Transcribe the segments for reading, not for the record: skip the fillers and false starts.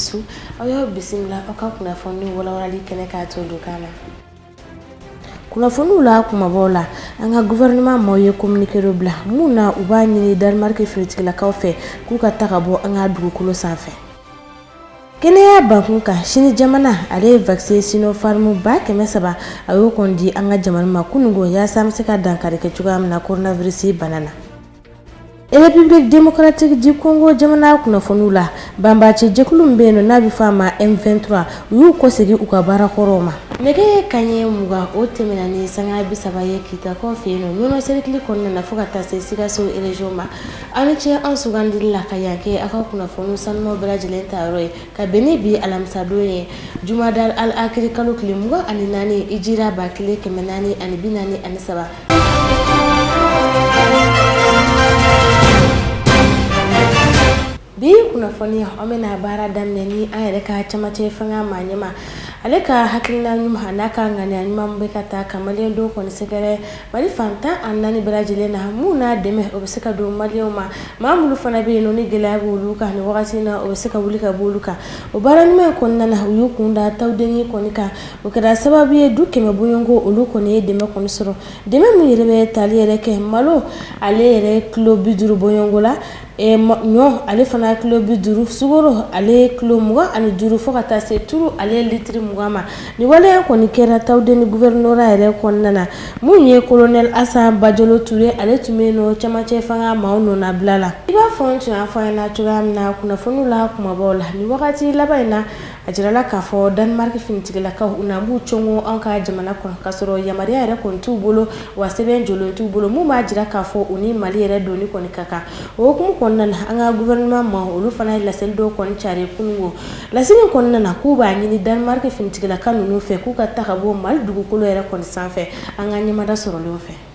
su ayo bisimila aka kuna fonni wala wala kene ka to dukana kuna fonu la kuma bola anga gouvernement moye communiquer bla muna ubani ni Denmark fritique la kafe ku ka takabo anga dugukolo sanfɛ Kenya bankunka shini jamana ale vaccine Sinopharm ba kɛmɛ saba ayo kondi anga jamana makungo ya samse ka dankare ke cuga amna coronavirus banana République démocratique du Congo jamana kuna fonula bambaci jekulum beno nabi fama M23 yu ko segi ukabara koroma nege kanye muga otemena ni sanga bisaba ye kita konfino nono serikli konna na fukata se sigaso elejoma aniche ansugandilla kayake aka kuna fonu sanmo brajile taroy ka beni bi alamsadoye jumadal al akiri kalukli muga aninani ijira bakile kemenani anibinani anisaba bi kuna foni omena bara damne ni ayre ka chamache fanga manyema aleka hakilina nyuma naka ngani anyuma mbekata kamale do kon segere bari fanta annani brajile na muna deme obeseka do malioma mamulu fana be no ni gelabu luka ni wakati na obeseka bulika buluka obaran me konna na yukunda tawdeni konika okada sababu ye duke mabuyongo oluko ne deme kon soro deme mu yirebe taliere ke malo alere club duru boyongola nyo ale fana kilo biduru sugoro ale kilo muga ani duru fokata se turu ale litri mugama ni wale ko ni kera tawde ni gouverneur ere konnana munye colonel Assa Bajolo Touré ale tumeno chamache fanga mauno na blala iba fontu afanya na tugamna kuna fonula kuma bola ni wakati labaina ajirala kafo Denmark fintigila ka unamu chongo anka jamana kon kasoro yamari ere kon tubolo waseben jolo tubolo mu majira kafo uni mali ere doni kon kaka o kum konnana anga gouvernement ma olu fana la seldo kon chare kungo la sini konnana kuba nyini Denmark fintigila kanunu fe ku ka takabo mal dugu kolo ere kon sanfe anga nyimada soro lo fe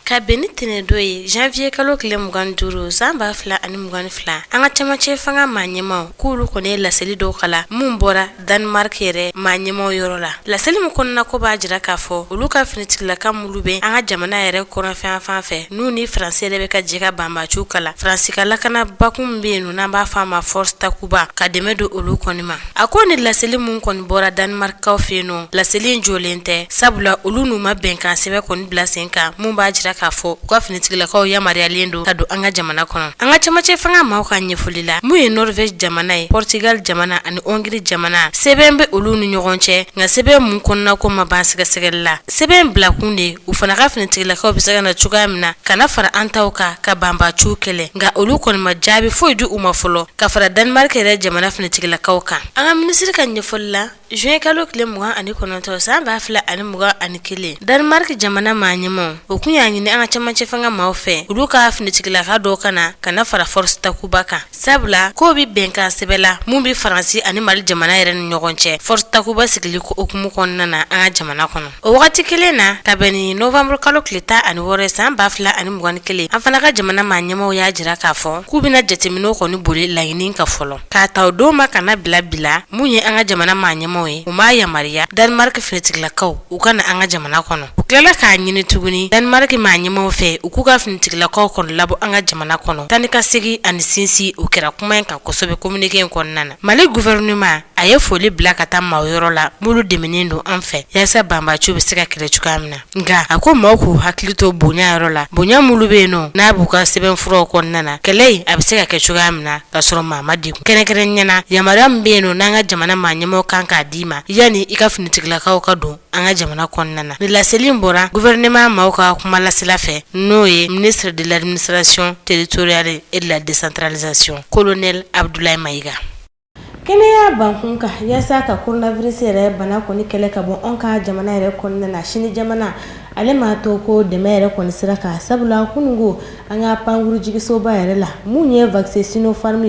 ka benitine doye janvier kalo kile mugan duru zamba fla ani mugan fla anga chamache fanga manyema kulu kone la seli do kala mumbora Denmark yere manyema yorola la seli mukonna ko bajira kafo uluka finitikla kamulube anga jamana yere kona fanfe nuni français rebe ka jika bamba chukala francika la kana bakum benu namba fama force takuba ka demedo ulukonima akoni la seli mun kon bora Denmark ka feno la seli njolente sabula ulunu mabenka sebe kon blasenka mumba jira kafo kwa finitigila ko ya Maria Liendo kadu anga jamana kono anga chamache fanga ma ko nyefulila muye Norvège jamana Portugal jamana ani Hongrie jamana sebembe ulunu nyogonche nga sebe mun konna ko mabasiga segella sebe blakunde ufana ka finitigila ko bisaga na chugamna kana fara antauka ka bamba chukele nga ulu kon majabi foidu umafolo ka fara Denmark re jamana finitigila ka anga ministre kan nyefulla juin kalo kile muga ani kono to samba fla ani muga ani kile Denmark jamana manyemo okunya ni anga chamache fanga maufe uluka finitikila ka do kana fara force takubaka sabla ko bi benka sebela mumbi faransi ani mali jamana yere nyogonche force takuba sigili ko okumu konnana anga jamana kono o wakati kelena kabeni november kalo klita ani wore samba fla ani mugani kele afana ka jamana manyemo ya jira kafo kubina jetemino ko ni boli layini ka folo ka tawdo makana bila munye anga jamana manyemo e umaya maria Denmark finitikila ka ukana anga jamana kono uklela ka nyini tuguni Denmark manyemo fe ukuga finitikila ko kon labo anga jamana kono tanika sigi ani sinsi ukera kuma kan kosobe communiquer kon nana mali gouvernement aye foli blaka ta mawyorola mulu demenendo anfe yasa bamba chubi sika kire chukamna nga ako mako haklito bonya yorola bonya mulu beno na buka seben furo kon nana kelei abisika ke chukamna kasoro mama diku kene nyana yamaram beno nanga jamana manyemo kanka dima yani ika finitikila ka okado anga jamana kon nana ni la selimbora gouvernement mauka kuma la silafe noye ministre de l'administration territoriale et de la décentralisation colonel Abdoulaye Maïga Kenya bankunka yasa ka coronavirus yere bana ko ni kele ka bon onka jamana yere kon na shini jamana ale ma to ko de mere kon siraka sabula kunungo anga panguru jigi so ba yere la munye vaccine Sinopharm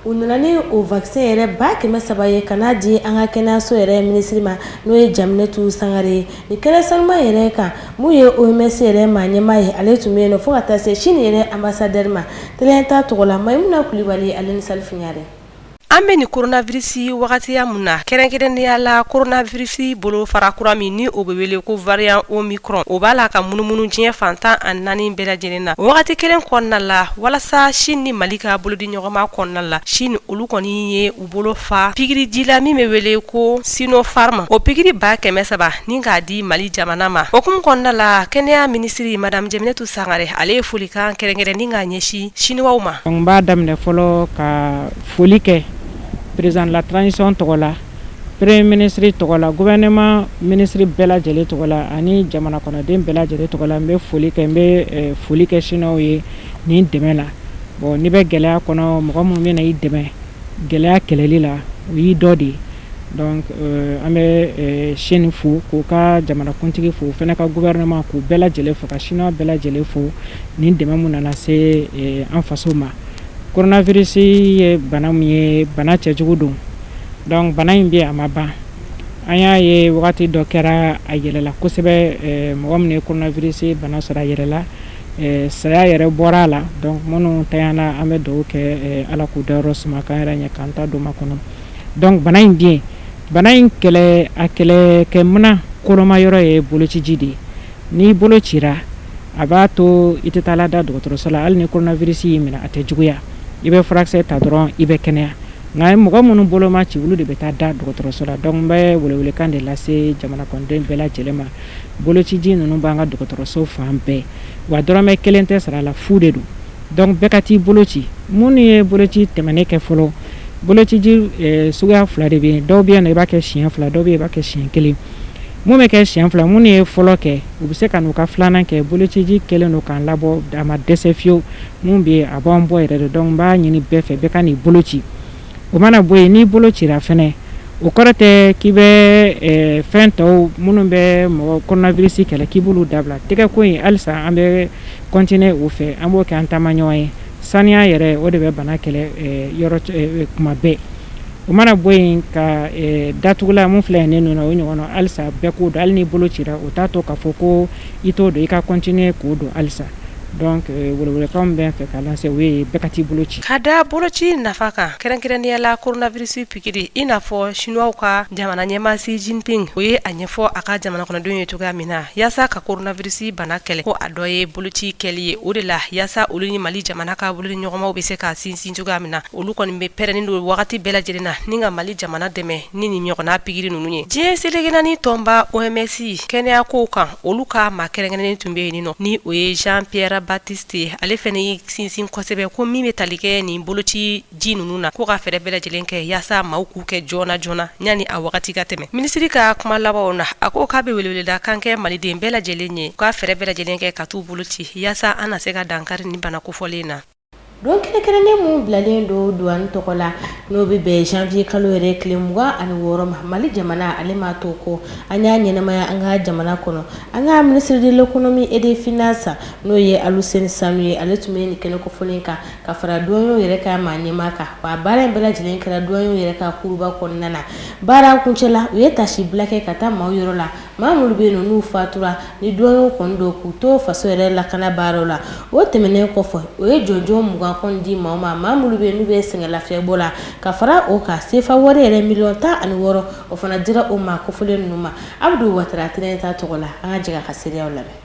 ununani o vaccine yere ba ke mesabaye kanadi anga kena so yere ministry ma no e jamnetu sangare ni kele salma yere ka muye OMS yere manyema ye ale tumeno fokata se shini yere ambassadeur ma telenta to la maimuna kulibali ale ni salfinyare an bɛ ni coronavirus wagatiya mun na kɛrɛnkɛrɛnnenya la coronavirus bolo fara kura min ni o bɛ wele ko variant Omicron o b'a la ka munumunu diɲɛ fantan ani 4 bɛɛ lajɛlen na wagati kelen kɔnɔna la walasa Chine ni Mali ka bolodi ɲɔgɔnma kɔnɔna la Chine olu kɔni ye u bolo fa pikiri ji la min bɛ wele ko Sinopharm o pikiri 300 ni k'a di Mali jamana ma o kun kɔnɔna la kɛnɛya ministri madame Jɛminɛtu Sangare ale ye folikan kɛrɛnkɛrɛnnen ka ɲɛsin Chinois ma n b'a daminɛ fɔlɔ ka foli kɛ président de la transition tɔgɔ la premier ministre tɔgɔ la gouvernement ministre bɛɛ lajɛlen tɔgɔ la ani jamana kɔnɔden bɛɛ lajɛlen tɔgɔ la n bɛ foli kɛ Chinois ye nin dɛmɛ la bon ni bɛ gɛlɛya kɔnɔ mɔgɔ minnu bɛ na i dɛmɛ gɛlɛya kɛlɛli la o y'i dɔ de ye donc an bɛ Chine fo k'u ka jamanakuntigi fo fɛnɛ ka gouvernement k'u bɛɛ lajɛlen fo ka Chinois bɛɛ lajɛlen fo nin dɛmɛ mun nana se an faso ma coronavirus ye bana min ye bana cɛjugu don donc bana in bɛ a ma ban an y'a ye wagati dɔ kɛra a yɛlɛla kosɛbɛ mɔgɔ min ye coronavirus bana sɔrɔ a yɛrɛ la saya yɛrɛ bɔra a la donc minnu tanyana an bɛ dugawu kɛ ala k'u dayɔrɔ suma k'an yɛrɛ ɲɛ k'an ta don makɔnɔ donc bana in bɛ bana in kɛlɛ kɛ muna koloma yɔrɔ ye bolociji de ye n'i bolo cira a b'a to i tɛ taa lada dɔgɔtɔrɔso la hali ni coronavirus y'i minɛ a tɛ juguya i bɛ furakisɛ ta dɔrɔn i bɛ kɛnɛya nka mɔgɔ minnu bolo ma ci olu de bɛ taa da dɔgɔtɔrɔso la donc n bɛ welewelekan de lase jamana kɔnɔden bɛɛ lajɛlen ma bolociji ninnu b'an ka dɔgɔtɔrɔso fan bɛɛ wa dɔrɔmɛ kelen tɛ sara la fu de don donc bɛɛ ka t'i bolo ci minnu ye boloci tɛmɛnen kɛ fɔlɔ bolociji suguya 2 de bɛ yen dɔw bɛ yen i b'a kɛ siɲɛ 2 dɔw bɛ yen i b'a kɛ siɲɛ 1 mun bɛ kɛ siɲɛ 2 minnu ye fɔlɔ kɛ u bɛ se ka n'u ka filanan kɛ bolociji kɛlen don k'an labɔ a ma dɛsɛ fiyewu mun bɛ yen a b'an bɔ yɛrɛ de donc n b'a ɲini bɛɛ fɛ bɛɛ ka n'i bolo ci o mana bɔ yen n'i bolo cira fɛnɛ o kɔrɔ tɛ k'i bɛ fɛn tɔw minnu bɛ mɔgɔ coronavirus kɛlɛ k'i b'olu dabila tɛgɛko in halisa an bɛ continuer o fɛ an b'o kɛ an taama ɲɔgɔn ye saniya yɛrɛ o de bɛ bana kɛlɛ yɔrɔ kuma bɛɛ o mana bɔ yen ka datugula mun filɛ ne nuna o ɲɔgɔn na halisa bɛɛ k'o dɔn hali ni bolo cira o t'a to k'a fɔ ko i t'o dɔn i ka continuer k'o dɔn halisa donc welewelekan bɛ n fɛ ka lase o ye bɛɛ ka t'i bolo ci ka da boloci nafa kan kɛrɛnkɛrɛnnenya la coronavirus pikiri i n'a fɔ Chinois ka jamana ɲɛmaa Xi Jinping o ye a ɲɛfɔ a ka jamana kɔnɔdenw ye cogoya min na yaasa ka coronavirus bana kɛlɛ ko a dɔ ye boloci kɛli ye o de la yaasa olu ni Mali jamana ka bolodi ɲɔgɔnmaw bɛ se ka sinsin cogoya min na olu kɔni bɛ pɛrɛnnen don wagati bɛɛ lajɛlen na ni ka Mali jamana dɛmɛ ni nin ɲɔgɔnna pikiri ninnu ye diɲɛ seleke naani tɔnba OMS kɛnɛya kow kan olu ka maa kɛrɛnkɛrɛnnen tun bɛ yen nɔ ni o ye Jean-Pierre Baptiste ale fɛnɛ ye sinsin kosɛbɛ ko min bɛ tali kɛ nin boloci ji ninnu na ko ka fɛɛrɛ bɛɛ lajɛlen kɛ yaasa maaw k'u kɛ joona joona yanni a wagati ka tɛmɛ minisiri ka kuma labanw na a ko k'a bɛ weleweleda kan kɛ maliden bɛɛ lajɛlen ye k'a fɛɛrɛ bɛɛ lajɛlen kɛ ka t'u bolo ci yaasa an na se ka dankari ni bana kofɔlen na don kɛrɛnkɛrɛnnen mun bilalen don douane tɔgɔ la n'o bɛ bɛn janvier kalo yɛrɛ tile 26 ma Mali jamana ale m'a to ko an y'a ɲɛnamaya an ka jamana kɔnɔ an ka ministre de l'économie et des finances n'o ye Aluseni Sanu ye ale tun bɛ nin kɛnɛ kofɔlen kan ka fara douanier yɛrɛ ka maa ɲɛmaa kan wa baara in bɛɛ lajɛlen kɛra douanier yɛrɛ ka kuruba kɔnɔna na baara kuncɛla u ye tasi bila kɛ ka taa maaw yɔrɔ la maa minnu bɛ yen nɔ n'u fatura ni douanier kɔni don k'u to faso yɛrɛ lakana baaraw la o tɛmɛnen kɔfɛ o ye jɔnjɔn mugan kɔni di maaw ma maa minnu bɛ yen n'u bɛ sɛgɛn lafiɲɛbɔ la ka fara o kan sefa wari yɛrɛ $16,000,000 o fana dira o ma kofɔlen ninnu ma Abdou Watara tɛnɛ ta tɔgɔ la an ka jɛn ka seereyaw lamɛn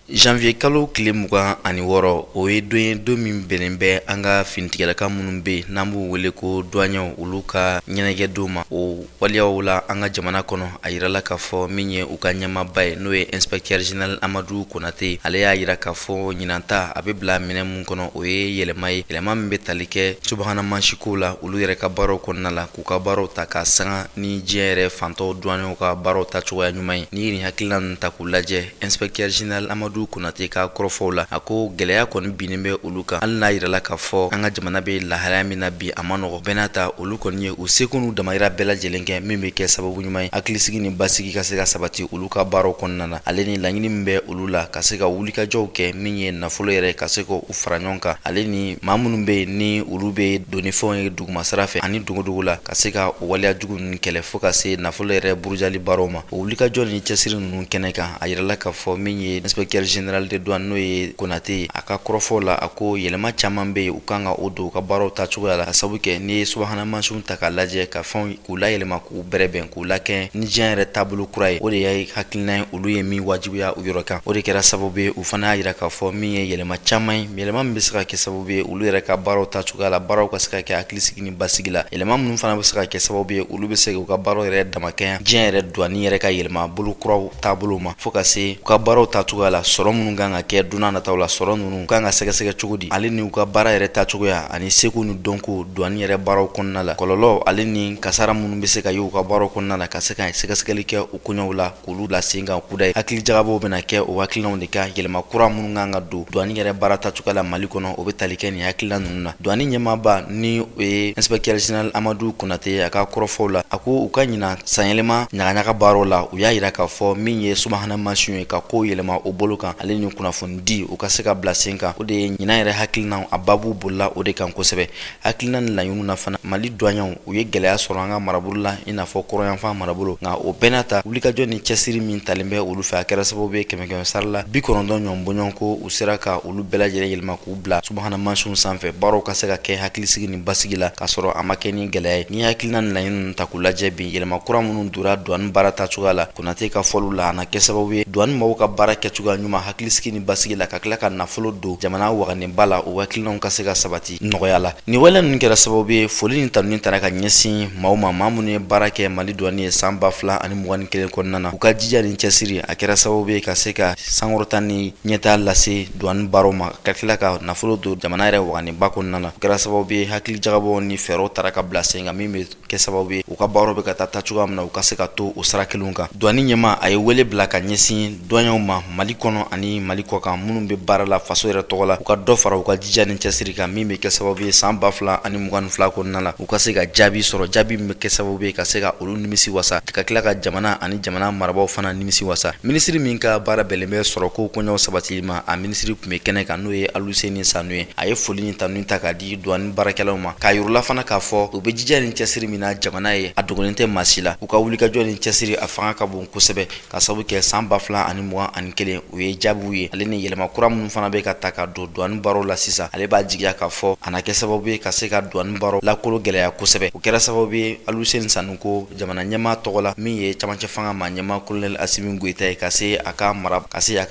janvier kalo tile 26 o ye don ye don min bɛnnen bɛ an ka finitigɛlaka minnu bɛ yen n'an b'u wele ko douaniers olu ka ɲɛnajɛ don ma o waliyaw la an ka jamana kɔnɔ a yirala k'a fɔ min ye u ka ɲɛmaaba ye n'o ye inspecteur général Amadou Konate ale y'a yira k'a fɔ ɲinanta a bɛ bila minɛn mun kɔnɔ o ye yɛlɛma ye yɛlɛma min bɛ tali kɛ subahana mansikow la olu yɛrɛ ka baaraw kɔnɔna la k'u ka baaraw ta ka sanga ni diɲɛ yɛrɛ fantɔw douaniers ka baaraw ta cogoya ɲuman ye ni nin hakilina ninnu ta k'u lajɛ inspecteur général Amadou Konate ka kɔrɔfɔw la a ko gɛlɛya kɔni binnen bɛ olu kan hali n'a yirala k'a fɔ an ka jamana bɛ lahalaya min na bi a ma nɔgɔ bɛɛ n'a ta olu kɔni ye u seko n'u damayira bɛɛ lajɛlen kɛ min bɛ kɛ sababu ɲuman ye hakilisigi ni basigi ka se ka sabati olu ka baaraw kɔnɔna na ale ni laɲini min bɛ olu la ka se ka wulikajɔw kɛ min ye nafolo yɛrɛ ka se k'u fara ɲɔgɔn kan ale ni maa minnu bɛ yen ni olu bɛ donnifɛnw ye duguma sira fɛ ani dogodogo la ka se ka o waleya jugu ninnu kɛlɛ fo ka se nafolo yɛrɛ burujali baaraw ma o wulikajɔ ni cɛsiri ninnu kɛnɛ kan a yirala k'a fɔ min ye inspecteur général de douane n'o ye Konate a ka kɔrɔfɔ la a ko yɛlɛma caman bɛ u kan ka o don u ka baaraw tacogoya la ka sabu kɛ n'i ye subahana mansinw ta k'a lajɛ ka fɛnw k'u layɛlɛma k'u bɛrɛbɛn k'u lakɛ ni diɲɛ yɛrɛ taabolo kura ye o de ye hakilina ye olu ye min wajibiya u yɔrɔ kan o de kɛra sababu ye u fana y'a yira k'a fɔ min ye yɛlɛma caman ye yɛlɛma min bɛ se ka kɛ sababu ye olu yɛrɛ ka baaraw tacogoya la baaraw ka se ka kɛ hakilisigi ni basigi la yɛlɛma minnu fana bɛ se ka kɛ sababu ye olu bɛ se k'u ka baaraw yɛrɛ damakɛnya diɲɛ yɛrɛ douane yɛrɛ ka yɛlɛma bolo kuraw taabolo ma fo ka se u ka baaraw tacogoya la sɔrɔ minnu kan ka kɛ donna nataw la sɔrɔ ninnu kan ka sɛgɛsɛgɛ cogo di ale ni u ka baara yɛrɛ tacogoya ani seko ni dɔnko douane yɛrɛ baaraw kɔnɔna la kɔlɔlɔ ale ni kasara minnu bɛ se ka ye u ka baaraw kɔnɔna la ka se ka sɛgɛsɛgɛli kɛ u koɲɛw la k'olu la sen kan kuda ye hakili jagabɔw bɛna kɛ o hakilinaw de ka yɛlɛma kura minnu kan ka don douane yɛrɛ baara tacogoya la Mali kɔnɔ o bɛ tali kɛ nin hakilina ninnu na douane ɲɛmaaba ni o ye inspecteur général Amadu Konate a ka kɔrɔfɔw la a ko u ka ɲina sanyɛlɛma ɲagaɲaga baaraw la u y'a yira k'a fɔ min ye subahana mansinw ye ka ko yɛlɛma o bolo kan ale ni kunnafoni di u ka se ka bila sen kan o de ye ɲina yɛrɛ hakilinaw a babu bolila o de kan kosɛbɛ hakilina ni laɲiniw na fana Mali douaniers u ye gɛlɛya sɔrɔ an ka marabolo la i n'a fɔ kɔrɔyanfan marabolo nka o bɛɛ n'a ta wulikajɔ ni cɛsiri min talen bɛ olu fɛ a kɛra sababu ye 100 sara la 90 ɲɔgɔn bɔɲɔgɔn ko u sera ka olu bɛɛ lajɛlen yɛlɛma k'u bila subahana mansinw sanfɛ baaraw ka se ka kɛ hakilisigi ni basigi la k'a sɔrɔ a ma kɛ ni gɛlɛya ye ni hakilina ni laɲiniw ta k'u lajɛ bi yɛlɛma kura minnu dora douane baara tacogoya la Konate ka fɔliw la a na kɛ sababu ye douane mɔgɔw ka baara kɛcogoya ɲuman hakilisigi ni basigi la ka tila ka nafolo don jamana waganenba la o hakilinaw ka se ka sabati nɔgɔya la ni wale ninnu kɛra sababu ye foli ni tanuni taara ka ɲɛsin maaw ma maa minnu ye baara kɛ Mali douane ye san 2021 kɔnɔna na u ka jija ni cɛsiri a kɛra sababu ye ka se ka sankɔrɔta ni ɲɛtaa lase douane baaraw ma ka tila ka nafolo don jamana yɛrɛ waganenba kɔnɔna na o kɛra sababu ye hakili jagabɔ ni fɛɛrɛw taara ka bila sen kan min bɛ kɛ sababu ye u ka baaraw bɛ ka taa cogoya min na u ka se ka to o sira kelenw kan douane ɲɛma a ye wele bila ka ɲɛsin douaniers ma Mali kɔnɔ ani Mali kɔkan minnu bɛ baara la faso yɛrɛ tɔgɔ la u ka dɔ fara u ka jija ni cɛsiri kan min bɛ kɛ sababu ye san 2022 kɔnɔna la u ka se ka jaabi sɔrɔ jaabi min bɛ kɛ sababu ye ka se ka olu nimisi wasa ka tila ka jamana ani jamana marabaaw fana nimisi wasa minisiri min ka baara bɛnlen bɛ sɔrɔ ko koɲɛw sabatili ma a minisiri tun bɛ kɛnɛ kan n'o ye Aluseni Sanu ye a ye foli ni tanuni ta k'a di douane baarakɛlaw ma k'a yir'u la fana k'a fɔ u bɛ jija ni cɛsiri min na jamana ye a dogolen tɛ maa si la u ka wulikajɔ ni cɛsiri a fanga ka bon kosɛbɛ ka sababu kɛ san 2021 u ye jaabiw ye ale ni yɛlɛma kura minnu fana bɛ ka ta ka don douane baaraw la sisan ale b'a jigiya k'a fɔ a na kɛ sababu ye ka se ka douane baaraw lakolo gɛlɛya kosɛbɛ o kɛra sababu ye Aluseni Sanu ko jamana ɲɛmaa tɔgɔ la min ye camancɛ fanga ma ɲɛmaa colonel Asimi Goita ye ka se a ka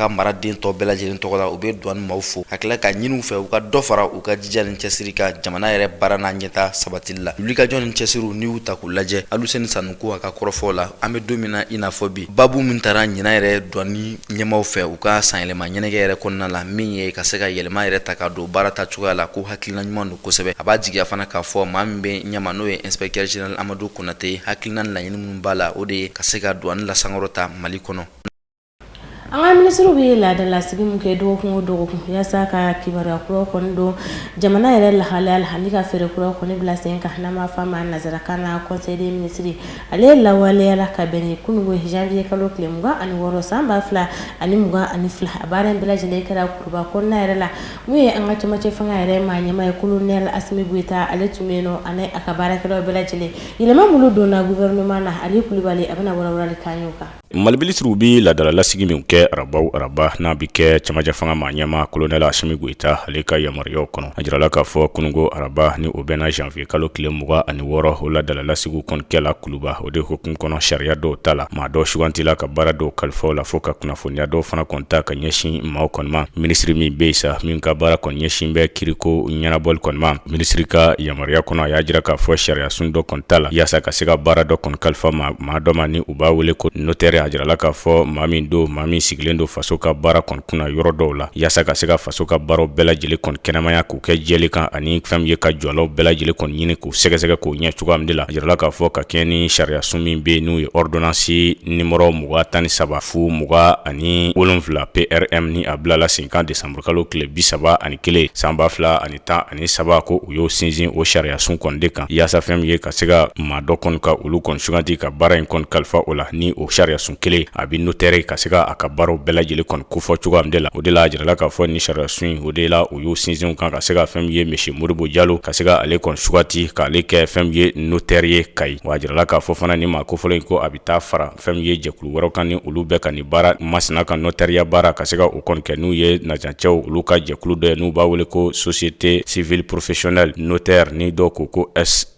maraden tɔ bɛɛ lajɛlen tɔgɔ la u bɛ douane maaw fo ka tila ka ɲini u fɛ u ka dɔ fara u ka jija ni cɛsiri ka jamana yɛrɛ baara n'a ɲɛtaa sabatili la wulikajɔ ni cɛsiriw n'i y'u ta k'u lajɛ Aluseni Sanu ko a ka kɔrɔfɔw la an bɛ don min na i n'a fɔ bi babu min taara ɲina yɛrɛ douane ɲɛmaaw fɛ u ka sanyɛlɛma ɲɛnajɛ yɛrɛ kɔnɔna la min ye ka se ka yɛlɛma yɛrɛ ta ka don baara tacogoya la ko hakilina ɲuman don kosɛbɛ a b'a jigiya fana k'a fɔ maa min bɛ ɲɛma n'o ye inspecteur général Amadu Konate hakilina ni laɲini minnu b'a la o de ye ka se ka douane lasankɔrɔta Mali kɔnɔ an ka minisiriw bɛ laadalasigi min kɛ dɔgɔkun o dɔgɔkun yaasa ka kibaruya kuraw kɔni don jamana yɛrɛ lahalaya la ani ka feere kuraw kɔni bila sen kan n'an b'a fɔ a ma nanzarakan na conseil des ministres ale lawaleyala ka bɛn ni kununko janvier kalo tile 26 san 2022 a baara in bɛɛ lajɛlen kɛra kuruba kɔnɔna yɛrɛ la mun ye an ka camancɛ fanga yɛrɛ maa ɲɛmaa ye colonel Asimi Goita ale tun bɛ yen nɔ ani a ka baarakɛlaw bɛɛ lajɛlen yɛlɛma minnu donna gouvernement na Ali Kulibali a bɛna walawalali k'an y'o kan. Mali minisiriw bi laadalasigi min kɛ araba n'a bi kɛ camancɛ fanga maa ɲɛmaa colonel Asimi Goita ale ka yamaruyaw kɔnɔ a jirala k'a fɔ kununko araba ni o bɛnna janvier kalo tile 26 o laadalalasigiw kɔni kɛla Kuluba o de hukumu kɔnɔ sariya dɔw ta la maa dɔw sugantila ka baara dɔw kalifaw la fo ka kunnafoniya dɔw fana kɔnta ka ɲɛsin maaw kɔni ma minisiri min bɛ sa min ka baara kɔni ɲɛsin bɛ kiriko ɲɛnabɔli kɔni ma minisiri ka yamaruya kɔnɔ a y'a jira k'a fɔ sariya sun dɔ kɔni ta la yaasa ka se ka baara dɔ kɔni kalifa maa dɔ ma ni u b'a wele ko notaire a jirala k'a fɔ maa min sigilen don faso ka baara kɔni kunna yɔrɔ dɔw la yaasa ka se ka faso ka baaraw bɛɛ lajɛlen kɔni kɛnɛmaya k'u kɛ jɛli kan ani fɛn ye ka jɔlaw bɛɛ lajɛlen kɔni ɲini k'u sɛgɛsɛgɛ k'u ɲɛ cogoya min de la a jirala k'a fɔ ka kɛ ni sariya sun min bɛ n'u ye ordonnance numéro 23 fu 27 PRM ni a bilala sen kan décembre kalo tile 31 san 2013 ko u y'o sinsin o sariya sun kɔni de kan yaasa fɛn ye ka se ka maa dɔ kɔni ka olu kɔni suganti ka baara in kɔni kalifa o la ni o sariya sun sun kelen a bi notaire ka se ka a ka baaraw bɛɛ lajɛlen kɔni kofɔ cogoya min de la o de la a jirala k'a fɔ ni sariya sun o de la o y'o sinsinw kan ka se ka fɛn min ye Monsieur Modibo Jalo ka se ka ale kɔni sugati k'ale kɛ fɛn min ye notaire ye Kayi wa a jirala k'a fɔ fana ni maa kofɔlen ko a bi taa fara fɛn min ye jɛkulu wɛrɛw kan ni olu bɛɛ ka ni baara masina ka notariya baara ka se ka o kɔni kɛ n'u ye najancɛw olu ka jɛkulu dɔ ye n'u b'a wele ko Société Civile Professionnelle Notaire ni dɔw ko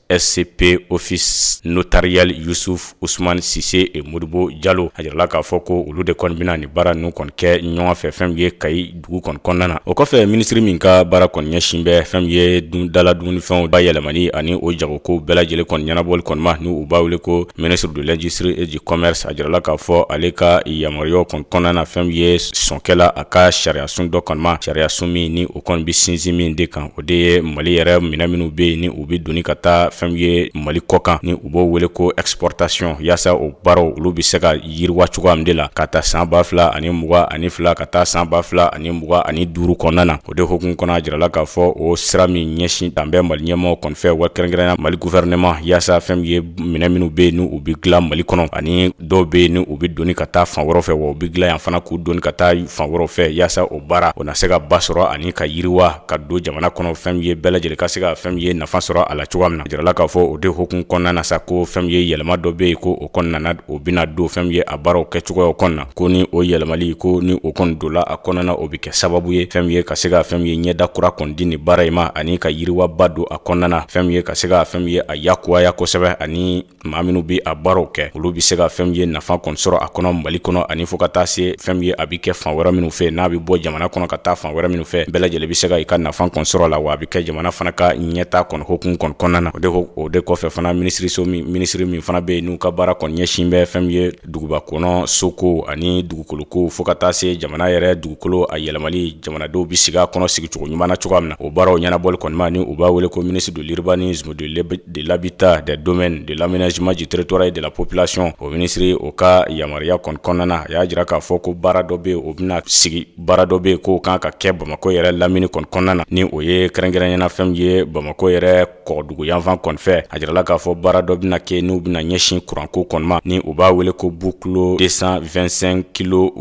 SCP Office Notarial Youssouf Ousmane Cissé et Modibo Jalo a jirala k'a fɔ ko olu de kɔni bɛna ni baara ninnu kɔni kɛ ɲɔgɔn fɛ fɛn min ye Kayi dugu kɔni kɔnɔna na o kɔfɛ ministre min ka baara kɔni ɲɛsin bɛ fɛn min ye dala dumunifɛnw bayɛlɛmani ani o jagokow bɛɛ lajɛlen kɔni ɲɛnabɔli kɔni ma ni u b'a wele ko ministre de l'Industrie et du Commerce a jirala k'a fɔ ale ka yamaruyaw kɔni kɔnɔna na fɛn min ye sɔnkɛla a ka sariya sun dɔ kɔni ma sariya sun min ni o kɔni bi sinsin min de kan o de ye Mali yɛrɛ minɛ minnu bɛ yen ni u bi doni ka taa fɛn ye Mali kɔkan ni u b'o wele ko exportation yaasa o baaraw olu bi se ka yiriwa cogoya min de la ka taa san 2022 ka taa san 2025 kɔnɔna na o de hokumu kɔnɔ a jirala k'a fɔ o sira min ɲɛsin dan bɛ Mali ɲɛmɔgɔw kɔni fɛ wa kɛrɛnkɛrɛnya Mali gouvernement yaasa fɛn ye minɛ minnu bɛ yen ni u bi dilan Mali kɔnɔ ani dɔw bɛ yen ni u bi doni ka taa fan wɛrɛw fɛ wa u bi dilan yan fana k'u doni ka taa fan wɛrɛw fɛ yaasa o baara o na se ka ba sɔrɔ ani ka yiriwa ka don jamana kɔnɔ fɛn ye bɛɛ lajɛlen ka se ka fɛn ye nafa sɔrɔ a la cogoya min na a jirala k'a fɔ o de hokumu kɔnɔna na sa ko fɛn ye yɛlɛma dɔ bɛ yen ko o kɔnɔna o bɛna don fɛn ye a baaraw kɛcogoyaw kɔnɔna ko ni o yɛlɛmali ko ni o kɔni donla a kɔnɔna o bɛ kɛ sababu ye fɛn ye ka se ka fɛn ye ɲɛda kura kɔni di ni baara in ma ani ka yiriwaba don a kɔnɔna fɛn ye ka se ka fɛn ye a yakuwaya kosɛbɛ ani maa minnu bɛ a baaraw kɛ olu bɛ se ka fɛn ye nafa kɔni sɔrɔ a kɔnɔ Mali kɔnɔ ani fo ka taa se fɛn ye a bɛ kɛ fan wɛrɛ minnu fɛ n'a bɛ bɔ jamana kɔnɔ ka taa fan wɛrɛ minnu fɛ bɛɛ lajɛlen bɛ se ka i ka nafa kɔni sɔrɔ la wa a bɛ kɛ jamana fana ka ɲɛta kɔni hokumu kɔni kɔnɔna na o de kɔfɛ fana ministre min fana bɛ yen n'u ka baara kɔni ɲɛsin bɛ fɛn ye duguba kɔnɔ soko ani dugukoloko fo ka taa se jamana yɛrɛ dugukolo a yɛlɛmali jamanadenw bɛ sigi a kɔnɔ sigicogo ɲuman na cogoya min na o baaraw ɲɛnabɔli kɔni ma ni u b'a wele ko ministre de l'urbanisme de l'habitat des domaines de l'aménagement du territoire et de la population o ministre o ka yamaruya kɔni kɔnɔna na a y'a jira k'a fɔ ko baara dɔ bɛ yen o bɛna sigi baara dɔ bɛ yen k'o kan ka kɛ Bamako yɛrɛ lamini kɔni kɔnɔna na ni o ye kɛrɛnkɛrɛnyana fɛn ye Bamako yɛrɛ kɔdugu yanfan kɔni fɛ a jirala k'a fɔ baara dɔ bɛna kɛ n'u bɛna ɲɛsin kuranko kɔni ma ni u b'a wele ko bouclo 225 kV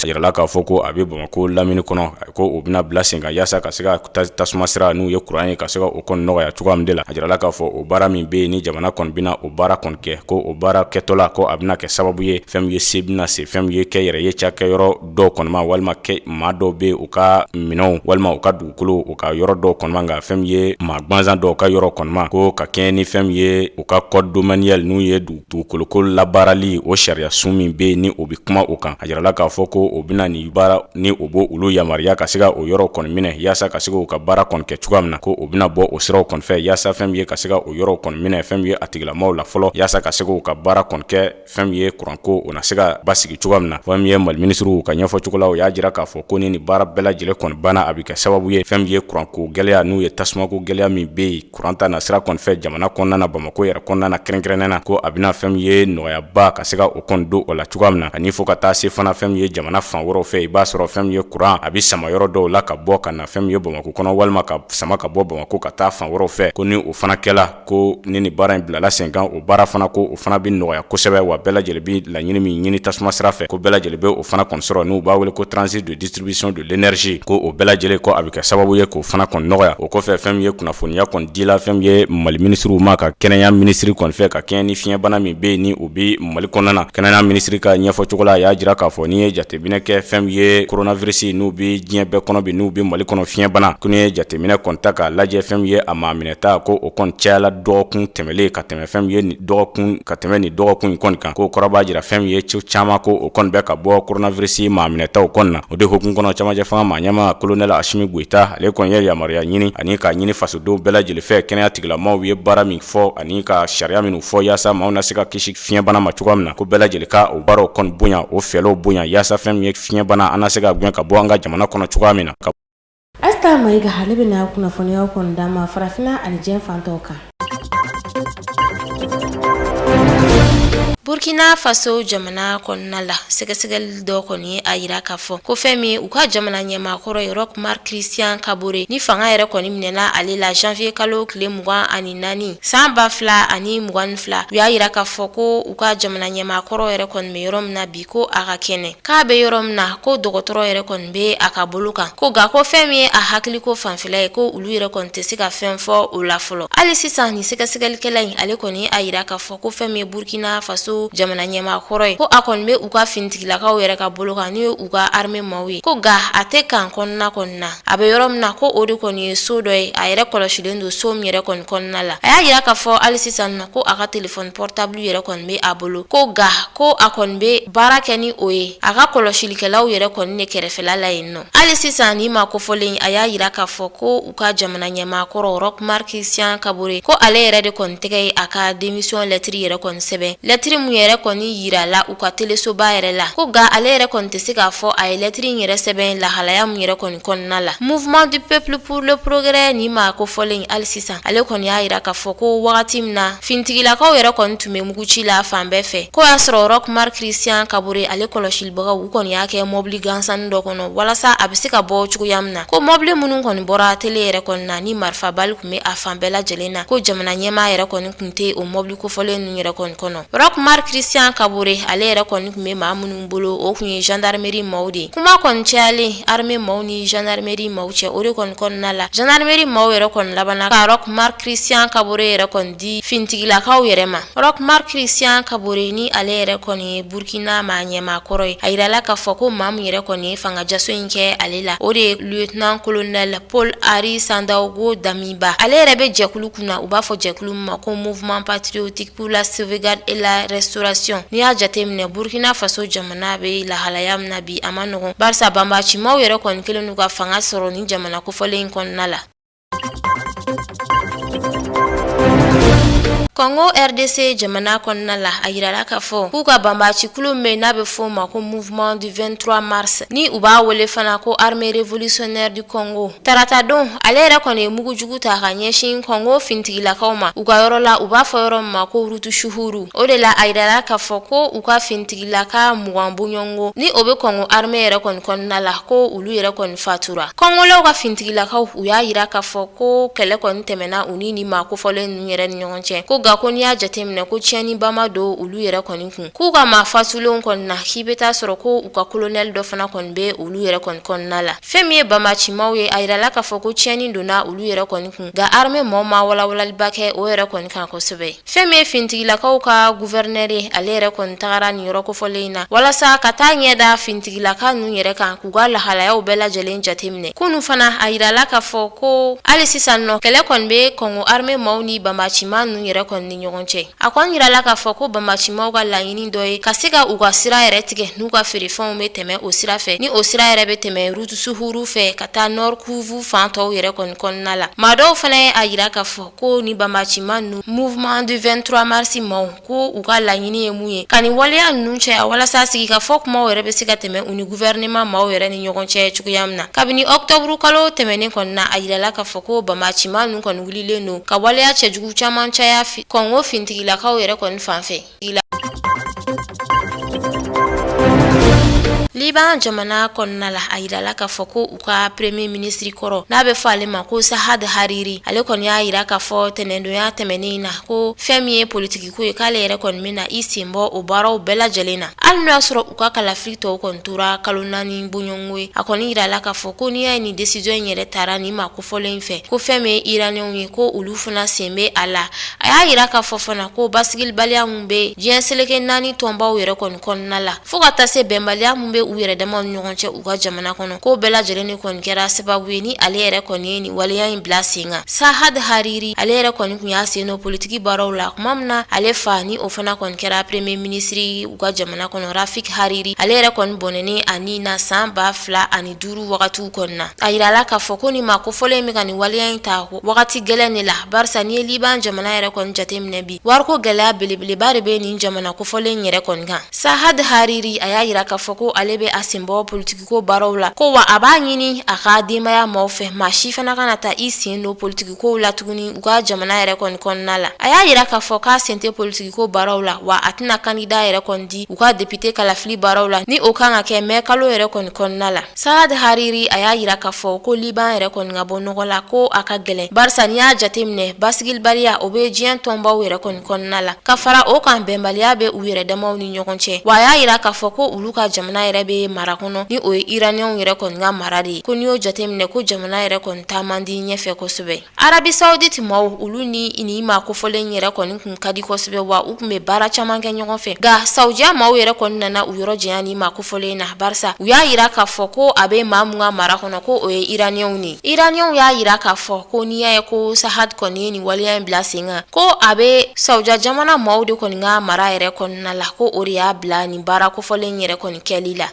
a jirala k'a fɔ ko a bɛ Bamako lamini kɔnɔ ko o bɛna bila sen kan yaasa ka se ka tasuma sira n'u ye kuran ye ka se ka o kɔni nɔgɔya cogoya min de la a jirala k'a fɔ o baara min bɛ yen ni jamana kɔni bɛna o baara kɔni kɛ ko o baara kɛtɔla ko a bɛna kɛ sababu ye fɛn ye se bɛna se fɛn ye kɛ yɛrɛ ye cakɛyɔrɔ dɔw kɔni ma walima kɛ maa dɔw bɛ u ka minɛnw walima u ka dugukolo u ka yɔrɔ dɔw kɔni ma nka fɛn ye maa gansan dɔw ka yɔrɔ kɔni ma ko ka kɛɲɛ ni fɛn ye u ka code domanial n'u ye dugukoloko labaarali o sariya sun min bɛ yen ni o bɛ kuma o kan a jirala k'a fɔ ko o bɛna ni baara ni o b'o olu yamaruya ka se ka o yɔrɔ kɔni minɛ yaasa ka se k'u ka baara kɔni kɛ cogoya min na ko o bɛna bɔ o siraw kɔni fɛ yaasa fɛn ye ka se ka o yɔrɔ kɔni minɛ fɛn ye a tigilamaw la fɔlɔ yaasa ka se k'u ka baara kɔni kɛ fɛn ye kuranko o na se ka basigi cogoya min na fɛn ye Mali ministre ka ɲɛfɔ cogo la o y'a jira k'a fɔ ko ni baara bɛɛ lajɛlen kɔni banna a bɛ kɛ sababu ye fɛn ye kuranko gɛlɛya n'u ye tasumako gɛlɛya min bɛ yen kuran ta na sira kɔni fɛ jamana kɔnɔna na Bamako yɛrɛ kɔnɔna na kɛrɛnkɛrɛnnen na ko a bɛna fɛn ye nɔgɔyaba ka se ka o kɔni don o la cogoya min na ani fo ka taa se fana fɛn ye jamana fan wɛrɛw fɛ i b'a sɔrɔ fɛn ye kuran a bɛ sama yɔrɔ dɔw la ka bɔ ka na fɛn ye Bamako kɔnɔ walima ka sama ka bɔ Bamako ka taa fan wɛrɛw fɛ ko ni o fana kɛla ko ni baara in bilala sen kan o baara fana ko o fana bɛ nɔgɔya kosɛbɛ wa bɛɛ lajɛlen bɛ laɲini min ɲini tasuma sira fɛ ko bɛɛ lajɛlen bɛ o fana kɔni sɔrɔ n'u b'a wele ko transit de distribution de l'énergie ko o bɛɛ lajɛlen ko a bɛ kɛ sababu ye k'o fana kɔni nɔgɔya o kɔfɛ fɛn ye kunnafoniya kɔni dila fɛn ye Mali ministre ma ka kɛnɛya ministre kɔni fɛ ka kɛɲɛ ni fiɲɛbana min bɛ yen ni o bɛ Mali kɔnɔna na kɛnɛya ministre ka ɲɛfɔ cogo la a y'a jira k'a fɔ n'i ye jateminɛ kɛ fɛn ye coronavirus n'u bɛ diɲɛ bɛɛ kɔnɔ bi n'u bɛ Mali kɔnɔ fiɲɛbana ko n'i ye jateminɛ kɔni ta k'a lajɛ fɛn ye a maa minɛta ko o kɔni cayala dɔgɔkun tɛmɛlen ka tɛmɛ fɛn ye nin dɔgɔkun in kɔni kan ko kɔrɔ b'a jira fɛn ye ciw caman ko o kɔni bɛ ka bɔ coronavirus maa minɛtaw kɔni na o de hokumu kɔnɔ camancɛ fanga maa ɲɛma colonel Asimi Goita ale kɔni ye yamaruya ɲini ani ka ɲini fasodenw bɛɛ lajɛlen fɛ kɛnɛya tigilamaaw ye baara min fɔ ani ka sariya minnu fɔ yaasa maaw na se ka kisi fiɲɛbana ma cogoya min na ko bɛɛ lajɛlen ka o baaraw kɔni bonya o fɛlɛw bonya yaasa fɛn ye fiɲɛbana an na se ka gɛn ka bɔ an ka jamana kɔnɔ cogoya min na Asta Mayiga hali bɛna kunnafoniyaw kɔni d'a ma farafina ani diɲɛ fantaw kan Burkina Faso jamana kɔnɔna la sɛgɛsɛgɛli dɔ kɔni a yira k'a fɔ ko fɛn min u ka jamana ɲɛmaakɔrɔ ye Roch-Marc Christian Kabore ni fanga yɛrɛ kɔni minɛna ale la janvier kalo tile 24 san 2022 u y'a yira k'a fɔ ko u ka jamana ɲɛmaakɔrɔ yɛrɛ kɔni bɛ yɔrɔ min na bi ko a ka kɛnɛ k'a bɛ yɔrɔ min na ko dɔgɔtɔrɔ yɛrɛ kɔni bɛ a ka bolo kan ko ga ko fɛn min ye a hakili ko fanfɛla ye ko olu yɛrɛ kɔni tɛ se ka fɛn fɔ o la fɔlɔ hali sisan ni sɛgɛsɛgɛlikɛla in ale kɔni a yira k'a fɔ ko fɛn min ye Burkina Faso jamana ɲɛmaakɔrɔ ye ko a kɔni bɛ u ka finitigilakaw yɛrɛ ka bolo kan ni u ka armée maaw ye ko ga a tɛ kan kɔnɔna a bɛ yɔrɔ min na ko o de kɔni ye so dɔ ye a yɛrɛ kɔlɔsilen don so min yɛrɛ kɔni kɔnɔna la a y'a yira k'a fɔ hali sisan na ko a ka téléphone portable yɛrɛ kɔni bɛ a bolo ko ga ko a kɔni bɛ baara kɛ ni o ye a ka kɔlɔsilikɛlaw yɛrɛ kɔni de kɛrɛfɛla la yen nɔ hali sisan ni ma kofɔlen a y'a yira k'a fɔ ko u ka jamana ɲɛmaakɔrɔ Roch-Marc Christian Kabore ko ale yɛrɛ de kɔni tɛgɛ ye a ka démission lettre yɛrɛ kɔni sɛbɛn lettre mun yɛrɛ kɔni yira la u ka telesoba yɛrɛ la ko ga ale yɛrɛ kɔni tɛ se k'a fɔ a ye lettre in yɛrɛ sɛbɛn lahalaya mun yɛrɛ kɔni kɔnɔna la mouvement du peuple pour le progrès ni ma kofɔlen hali sisan ale kɔni y'a yira k'a fɔ ko wagati min na finitigilakaw yɛrɛ kɔni tun bɛ muguci la fan bɛɛ fɛ ko y'a sɔrɔ Roch-Marc Christian Kabore ale kɔlɔsilibagaw u kɔni y'a kɛ mobili gansan dɔ kɔnɔ walasa a bɛ se ka bɔ cogoya min na ko mobili minnu kɔni bɔra télé yɛrɛ kɔni na ni marifa bali tun bɛ a fan bɛɛ lajɛlen na ko jamana ɲɛmaa yɛrɛ kɔni tun tɛ o mobili kofɔlen ninnu yɛrɛ kɔni kɔnɔ Roch-Marc Christian Kabore ale yɛrɛ kɔni tun bɛ maa minnu bolo o tun ye gendarmerie maaw de kuma kɔni cayalen armée maaw ni gendarmerie maaw cɛ o de kɔni kɔnɔna la gendarmerie maaw yɛrɛ kɔni labanna ka Roch-Marc Christian Kabore yɛrɛ kɔni di finitigilakaw yɛrɛ ma Roch-Marc Christian Kabore ni ale yɛrɛ kɔni ye Burkina maa ɲɛmaakɔrɔ ye a yirala k'a fɔ ko maa min yɛrɛ kɔni ye fangajaso in kɛ ale la o de ye lieutenant colonel Paul Henri Sandaogo Damiba ale yɛrɛ bɛ jɛkulu kunna u b'a fɔ jɛkulu min ma ko mouvement patriotique pour la sauvegarde et la restauration n'i y'a jateminɛ Burkina Faso jamana bɛ lahalaya min na bi a ma nɔgɔn barisa banbacimaw yɛrɛ kɔni kelen n'u ka fanga sɔrɔ ni jamana kofɔlen in kɔnɔna la Congo RDC jamana kɔnɔna la a yirala k'a fɔ k'u ka banbacikulu min n'a bɛ fɔ ma ko mouvement du 23 mars ni u b'a wele fana ko armée révolutionnaire du Congo tarata don ale yɛrɛ kɔni ye mugujugu ta ka ɲɛsin Congo finitigilakaw ma u ka yɔrɔ la u b'a fɔ yɔrɔ min ma ko Rutu Shuhuru o de la a yirala k'a fɔ ko u ka finitigilaka 20 bonyɔngo ni o bɛ Congo armée yɛrɛ kɔni kɔnɔna la ko olu yɛrɛ kɔni fatura Congolais ka finitigilakaw u y'a yira k'a fɔ ko kɛlɛ kɔni tɛmɛna u ni ma kofɔlen ninnu yɛrɛ ni ɲɔgɔn cɛ ko ko n'i y'a jateminɛ ko tiɲɛni ba ma don olu yɛrɛ kɔni kun k'u ka maa fatulenw kɔni na k'i bɛ taa sɔrɔ ko u ka colonel dɔ fana kɔni bɛ olu yɛrɛ kɔni kɔnɔna la fɛn min ye banbacimaw ye a yirala k'a fɔ ko tiɲɛni donna olu yɛrɛ kɔni kun nka armée maaw ma walawalaliba kɛ o yɛrɛ kɔni kan kosɛbɛ fɛn min ye finitigilakaw ka gouverneur ye ale yɛrɛ kɔni tagara nin yɔrɔ kofɔlen in na walasa ka taa ɲɛda finitigilaka ninnu yɛrɛ kan k'u ka lahalayaw bɛɛ lajɛlen jateminɛ kunun fana a yirala k'a fɔ ko hali sisan nɔ kɛlɛ kɔni bɛ Congo armée maaw ni banbacima ninnu yɛrɛ kɔni ni ɲɔgɔn cɛ a kɔni yirala k'a fɔ ko banbacimaw ka laɲini dɔ ye ka se ka u ka sira yɛrɛ tigɛ n'u ka feerefɛnw bɛ tɛmɛ o sira fɛ ni o sira yɛrɛ bɛ tɛmɛ Rutu Shuhuru fɛ ka taa Nord Kivu fan tɔw yɛrɛ kɔni kɔnɔna la maa dɔw fana ye a yira k'a fɔ ko ni banbacima ninnu mouvement du 23 mars maaw ko u ka laɲini ye mun ye ka nin waleya ninnu caya walasa sigikafɔ kumaw yɛrɛ bɛ se ka tɛmɛ u ni gouvernement maaw yɛrɛ ni ɲɔgɔn cɛ cogoya min na kabini octobre kalo tɛmɛnen kɔni na a yirala k'a fɔ ko banbacima ninnu kɔni wulilen don ka waleya cɛjugu caman caya Congo finitigilakaw yɛrɛ kɔni fan fɛ Liban jamana kɔnɔna la a yirala k'a fɔ ko u ka premier ministre kɔrɔ n'a bɛ fɔ ale ma ko Sahad Hariri ale kɔni y'a yira k'a fɔ tɛnɛndonya tɛmɛnen na ko fɛn min ye politiki ko ye k'ale yɛrɛ kɔni bɛna i sen bɔ o baaraw bɛɛ lajɛlen na hali n'o y'a sɔrɔ u ka kalafili tɔw kɔni tora kalo 4 bonyɔngo ye a kɔni yirala k'a fɔ ko n'i y'a ye nin décision in yɛrɛ taara nin ma kofɔlen fɛ ko fɛn min ye iraniyɛnw ye ko olu fana sen bɛ a la a y'a yira k'a fɔ fana ko basigilibaliya mun bɛ diɲɛ seleke 4 tɔnbaw yɛrɛ kɔni kɔnɔna la fo ka taa se bɛnbaliya mun bɛ u yɛrɛ dama ni ɲɔgɔn cɛ u ka jamana kɔnɔ ko bɛɛ lajɛlen ni kɔni kɛra sababu ye ni ale yɛrɛ kɔni ye ni waleya in bila sen kan Sahad Hariri ale yɛrɛ kɔni kun y'a sen no politiki baaraw la kuma min na ale fa ni o fana kɔni kɛra premier ministre u ka jamana kɔnɔ Rafik Hariri ale yɛrɛ kɔni bɔnɛnen ani na san 2005 wagatiw kɔni na a yirala k'a fɔ ko ni ma kofɔlen min ka ni waleya in ta wagati gɛlɛn de la barisa ni ye Liban jamana yɛrɛ kɔni jateminɛ bi wariko gɛlɛya belebeleba de bɛ nin jamana kofɔlen yɛrɛ kɔni kan Sahad Hariri a y'a yira k'a fɔ ko ale ale be asimbo politiki ko baraw la ko wa aba ɲini a ka denbaya maaw fɛ maa si fana kana ta i sen don politiki kow la tuguni u ka jamana yɛrɛ kɔni kɔnɔna la. A y'a yira k'a fɔ k'a sen tɛ politiki ko baraw la wa a tɛna kandida yɛrɛ kɔni di u ka député kalafili baraw la ni o kan ka kɛ mai kalo yɛrɛ kɔni kɔnɔna la. Saad Hariri a y'a yira k'a fɔ ko Liban yɛrɛ kɔni ka bɔ nɔgɔ la ko a ka gɛlɛn barisa n'i y'a jateminɛ basigilibaliya o be diɲɛ tɔnbaw yɛrɛ kɔni kɔnɔna la ka fara o kan bɛnbaliya be u yɛrɛ damaw ni ɲɔgɔn cɛ wa a y'a yira k'a fɔ ko olu ka jamana yɛrɛ be mara kɔnɔ ni o ye Iraniyɛnw yɛrɛ kɔni ka mara de ye ko n'i y'o jateminɛ ko jamana yɛrɛ kɔni taa man di ɲɛfɛ kosɛbɛ. Arabi Saoudite maaw olu ni ma kofɔlen yɛrɛ kɔni kun ka di kosɛbɛ wa u kun be baara caman kɛ ɲɔgɔn fɛ ga Saudiya maaw yɛrɛ kɔni nana u yɔrɔ janya ni ma kofɔlen na barisa u y'a yira k'a fɔ ko a be maa mun ka mara kɔnɔ ko o ye Iraniyɛnw ni. Iraniyɛnw y'a yira k'a fɔ ko n'i y'a ye ko Sahad kɔni ye nin waleya in bila sen kan ko a be Saudiya jamana maaw de kɔni ka mara yɛrɛ kɔnɔna la ko o de y'a bila nin baara kofɔlen yɛrɛ kɔni kɛli la.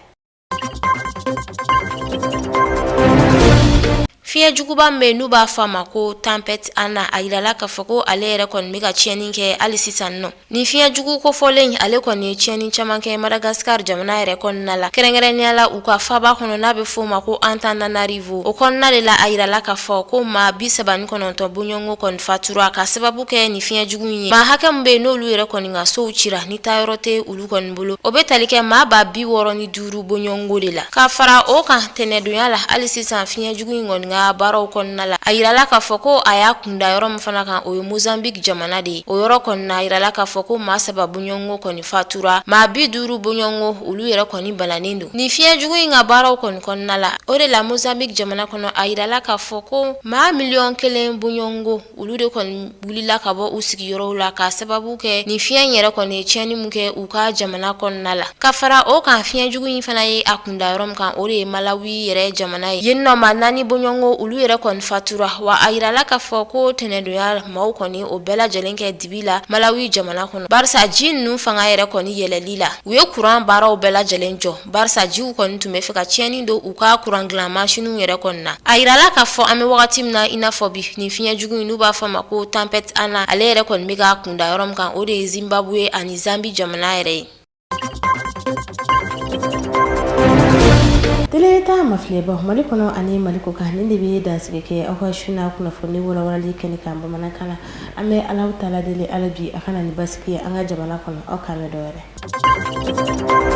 Fiɲɛ juguba min n'u b'a fɔ ma ko Tempête Anna a yirala k'a fɔ ko ale yɛrɛ kɔni bɛ ka tiɲɛni kɛ hali sisan nɔ. Ni fiɲɛ jugu kofɔlen ale kɔni ye tiɲɛni caman kɛ Madagascar jamana yɛrɛ kɔnɔna la. Kɛrɛnkɛrɛnnenya la u ka faba kɔnɔ n'a bɛ fɔ ma ko Antananarivo. O kɔnɔna de la a yirala k'a fɔ ko maa 39 bɔɲɔgɔnko kɔni fatura ka sababu kɛ ni fiɲɛ jugu in ye. Maa hakɛ min bɛ yen n'olu yɛrɛ kɔni ka sow cira ni taayɔrɔ tɛ olu kɔni bolo. O bɛ tali kɛ maa 65 bɔɲɔgɔnko de la. Ka fara o kan tɛnɛdonya la hali sisan fiɲɛ jugu in kɔni ka baaraw kɔnɔna la a yirala k'a fɔ ko a y'a kunda yɔrɔ min fana kan o ye Mozambique jamana de ye. O yɔrɔ kɔni na a yirala k'a fɔ ko maa 3 bɔɲɔgɔnko kɔni fatura maa 50 bɔɲɔgɔnko olu yɛrɛ kɔni bananen don. Ni fiɲɛ jugu in ka baaraw kɔni kɔnɔna la o de la Mozambique jamana kɔnɔ a yirala k'a fɔ ko maa 1,000,000 bɔɲɔgɔnko olu de kɔni wulila ka bɔ u sigiyɔrɔw la ka sababu kɛ ni fiɲɛ yɛrɛ kɔni ye tiɲɛni mun kɛ u ka jamana kɔnɔna la. Ka fara o kan fiɲɛ jugu in fana ye a kunda yɔrɔ min kan o de ye Malawi yɛrɛ jamana ye. Yen nɔ maa 4 bɔɲɔgɔnko olu yɛrɛ kɔni fatura wa a yirala k'a fɔ ko tɛnɛdonya maaw kɔni o bɛɛ lajɛlen kɛ dibi la Malawi jamana kɔnɔ barisa ji ninnu fanga yɛrɛ kɔni yɛlɛli la u ye kuran baaraw bɛɛ lajɛlen jɔ barisa jiw kɔni tun bɛ fɛ ka tiɲɛni don u ka kuran dilan masiniw yɛrɛ kɔni na. A yirala k'a fɔ an bɛ wagati min na i n'a fɔ bi ni fiɲɛ jugu in n'u b'a fɔ ma ko Tempête Anna ale yɛrɛ kɔni bɛ ka kunda yɔrɔ min kan o de ye Zimbabwe ani Zambie jamana yɛrɛ ye. Dele ta mafileba Mali kɔnɔ ani Mali kɔ kan nin de bɛ dansigi kɛ aw ka suna kunnafoni walawalali kɛnɛ kan bamanankan na an bɛ Alahu taala deli Ala bi a kana ni basigi an ka jamana kɔnɔ aw kan mɛn dɔ wɛrɛ.